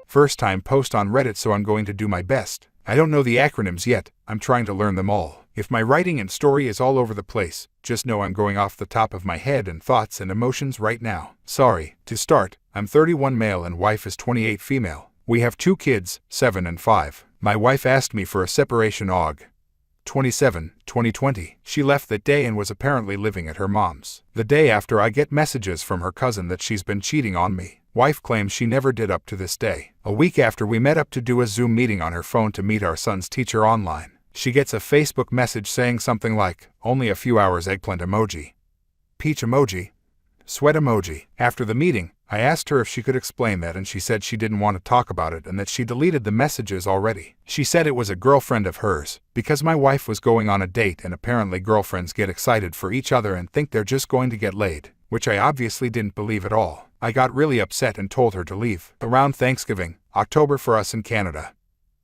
First time post on Reddit, so I'm going to do my best. I don't know the acronyms yet, I'm trying to learn them all. If my writing and story is all over the place, just know I'm going off the top of my head and thoughts and emotions right now. Sorry. To start, I'm 31 male and wife is 28 female. We have 2 kids, 7 and 5. My wife asked me for a separation Aug. 27, 2020. She left that day and was apparently living at her mom's. The day after, I get messages from her cousin that she's been cheating on me. Wife claims she never did up to this day. A week after, we met up to do a Zoom meeting on her phone to meet our son's teacher online. She gets a Facebook message saying something like, "Only a few hours, eggplant emoji, peach emoji, sweat emoji." After the meeting, I asked her if she could explain that, and she said she didn't want to talk about it and that she deleted the messages already. She said it was a girlfriend of hers, because my wife was going on a date, and apparently girlfriends get excited for each other and think they're just going to get laid, which I obviously didn't believe at all. I got really upset and told her to leave. Around Thanksgiving, October for us in Canada,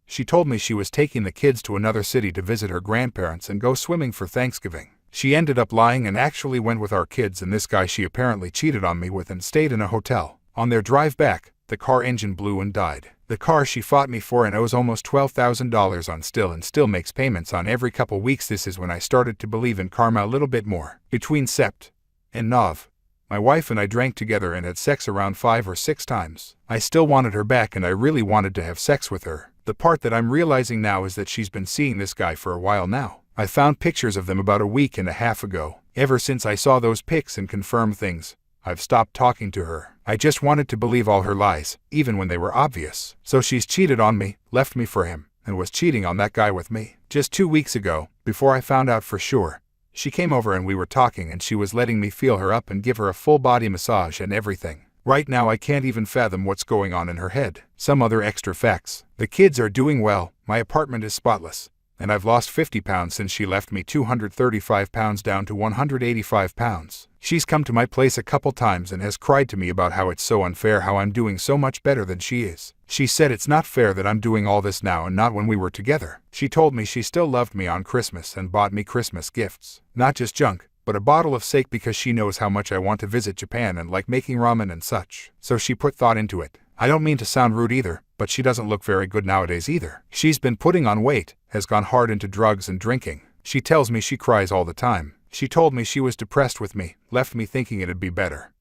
she told me she was taking the kids to another city to visit her grandparents and go swimming for Thanksgiving. She ended up lying and actually went with our kids and this guy she apparently cheated on me with and stayed in a hotel. On their drive back, the car engine blew and died. The car she fought me for and owes almost $12,000 on still makes payments on every couple weeks. This is when I started to believe in karma a little bit more. Between Sept and Nov, my wife and I drank together and had sex around 5 or 6 times. I still wanted her back and I really wanted to have sex with her. The part that I'm realizing now is that she's been seeing this guy for a while now. I found pictures of them about a week and a half ago. Ever since I saw those pics and confirmed things, I've stopped talking to her. I just wanted to believe all her lies, even when they were obvious. So she's cheated on me, left me for him, and was cheating on that guy with me. Just 2 weeks ago, before I found out for sure, she came over and we were talking and she was letting me feel her up and give her a full body massage and everything. Right now I can't even fathom what's going on in her head. Some other extra facts. The kids are doing well, my apartment is spotless, and I've lost 50 pounds since she left me, 235 pounds down to 185 pounds. She's come to my place a couple times and has cried to me about how it's so unfair how I'm doing so much better than she is. She said it's not fair that I'm doing all this now and not when we were together. She told me she still loved me on Christmas and bought me Christmas gifts. Not just junk, but a bottle of sake because she knows how much I want to visit Japan and like making ramen and such. So she put thought into it. I don't mean to sound rude either, but she doesn't look very good nowadays either. She's been putting on weight, has gone hard into drugs and drinking. She tells me she cries all the time. She told me she was depressed with me, left me thinking it'd be better,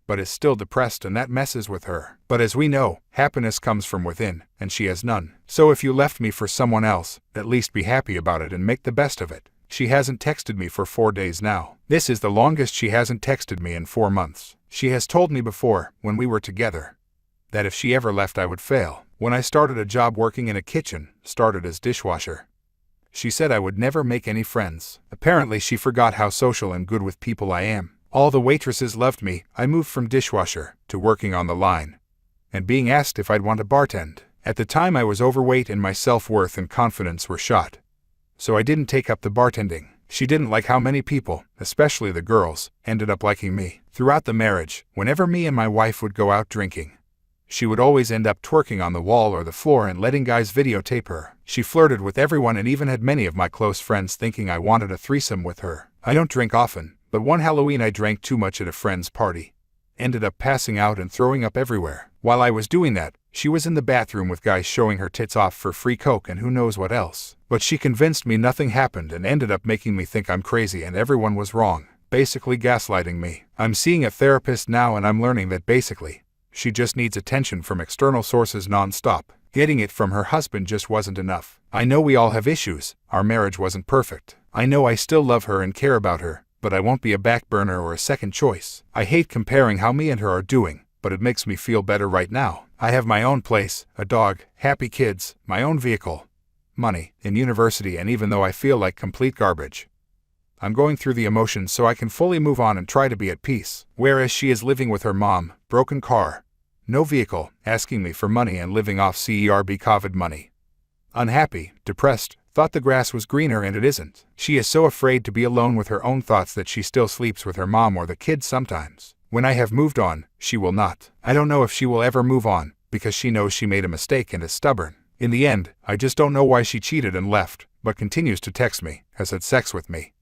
but is still depressed and that messes with her. But as we know, happiness comes from within, and she has none. So if you left me for someone else, at least be happy about it and make the best of it. She hasn't texted me for 4 days now. This is the longest she hasn't texted me in 4 months. She has told me before, when we were together, that if she ever left I would fail. When I started a job working in a kitchen, started as dishwasher, she said I would never make any friends. Apparently she forgot how social and good with people I am. All the waitresses loved me. I moved from dishwasher to working on the line and being asked if I'd want to bartend. At the time I was overweight and my self-worth and confidence were shot, so I didn't take up the bartending. She didn't like how many people, especially the girls, ended up liking me. Throughout the marriage, whenever me and my wife would go out drinking, she would always end up twerking on the wall or the floor and letting guys videotape her. She flirted with everyone and even had many of my close friends thinking I wanted a threesome with her. I don't drink often, but one Halloween I drank too much at a friend's party. Ended up passing out and throwing up everywhere. While I was doing that, she was in the bathroom with guys showing her tits off for free coke and who knows what else. But she convinced me nothing happened and ended up making me think I'm crazy and everyone was wrong. Basically gaslighting me. I'm seeing a therapist now and I'm learning that basically, she just needs attention from external sources non-stop. Getting it from her husband just wasn't enough. I know we all have issues. Our marriage wasn't perfect. I know I still love her and care about her, but I won't be a back burner or a second choice. I hate comparing how me and her are doing, but it makes me feel better right now. I have my own place, a dog, happy kids, my own vehicle, money, in university, and even though I feel like complete garbage, I'm going through the emotions so I can fully move on and try to be at peace. Whereas she is living with her mom, broken car, no vehicle, asking me for money and living off CERB COVID money. Unhappy, depressed, thought the grass was greener and it isn't. She is so afraid to be alone with her own thoughts that she still sleeps with her mom or the kids sometimes. When I have moved on, she will not. I don't know if she will ever move on, because she knows she made a mistake and is stubborn. In the end, I just don't know why she cheated and left, but continues to text me, has had sex with me,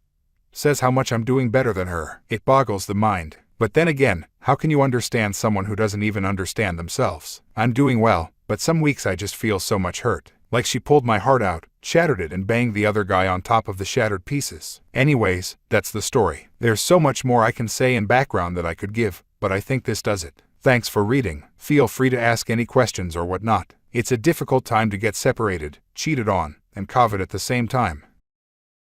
says how much I'm doing better than her. It boggles the mind. But then again, how can you understand someone who doesn't even understand themselves? I'm doing well, but some weeks I just feel so much hurt. Like she pulled my heart out, shattered it, and banged the other guy on top of the shattered pieces. Anyways, that's the story. There's so much more I can say in background that I could give, but I think this does it. Thanks for reading. Feel free to ask any questions or whatnot. It's a difficult time to get separated, cheated on, and covet at the same time.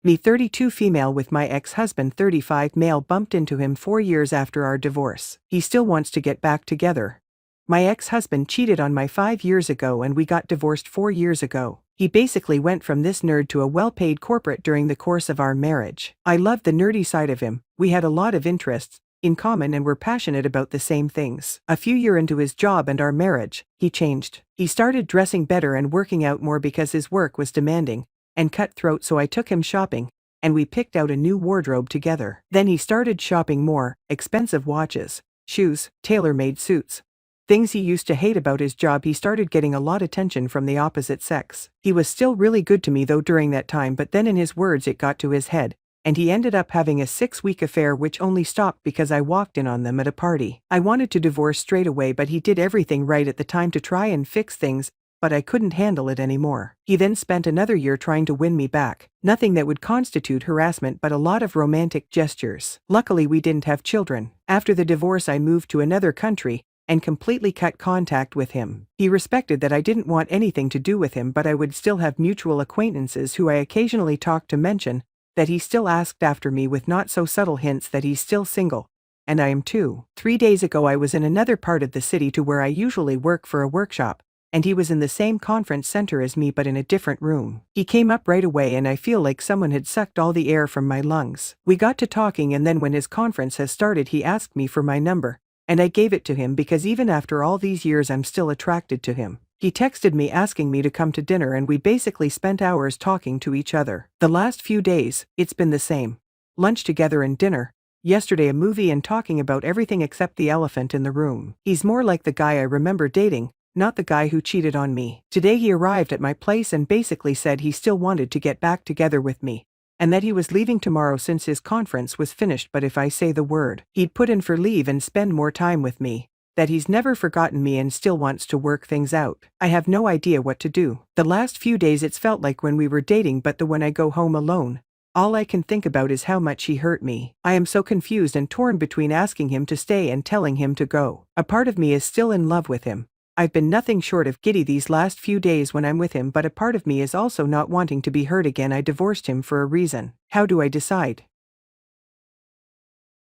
Me 32 female with my ex-husband 35 male bumped into him 4 years after our divorce. He still wants to get back together. My ex-husband cheated on me 5 years ago and we got divorced 4 years ago. He basically went from this nerd to a well-paid corporate during the course of our marriage. I loved the nerdy side of him. We had a lot of interests in common and were passionate about the same things. A few years into his job and our marriage, he changed. He started dressing better and working out more because his work was demanding and cutthroat, so I took him shopping, and we picked out a new wardrobe together. Then he started shopping more expensive watches, shoes, tailor-made suits. Things he used to hate about his job. He started getting a lot of attention from the opposite sex. He was still really good to me though during that time, but then in his words it got to his head, and he ended up having a 6-week affair which only stopped because I walked in on them at a party. I wanted to divorce straight away, but he did everything right at the time to try and fix things, but I couldn't handle it anymore. He then spent another year trying to win me back. Nothing that would constitute harassment, but a lot of romantic gestures. Luckily we didn't have children. After the divorce I moved to another country and completely cut contact with him. He respected that I didn't want anything to do with him, but I would still have mutual acquaintances who I occasionally talked to mention that he still asked after me with not so subtle hints that he's still single. And I am too. 3 days ago I was in another part of the city to where I usually work for a workshop, and he was in the same conference center as me but in a different room. He came up right away and I feel like someone had sucked all the air from my lungs. We got to talking, and then when his conference has started he asked me for my number, and I gave it to him because even after all these years I'm still attracted to him. He texted me asking me to come to dinner and we basically spent hours talking to each other. The last few days, it's been the same. Lunch together and dinner. Yesterday a movie and talking about everything except the elephant in the room. He's more like the guy I remember dating, not the guy who cheated on me. Today he arrived at my place and basically said he still wanted to get back together with me, and that he was leaving tomorrow since his conference was finished, but if I say the word, he'd put in for leave and spend more time with me. That he's never forgotten me and still wants to work things out. I have no idea what to do. The last few days it's felt like when we were dating, but when I go home alone, all I can think about is how much he hurt me. I am so confused and torn between asking him to stay and telling him to go. A part of me is still in love with him. I've been nothing short of giddy these last few days when I'm with him, but a part of me is also not wanting to be hurt again. I divorced him for a reason. How do I decide?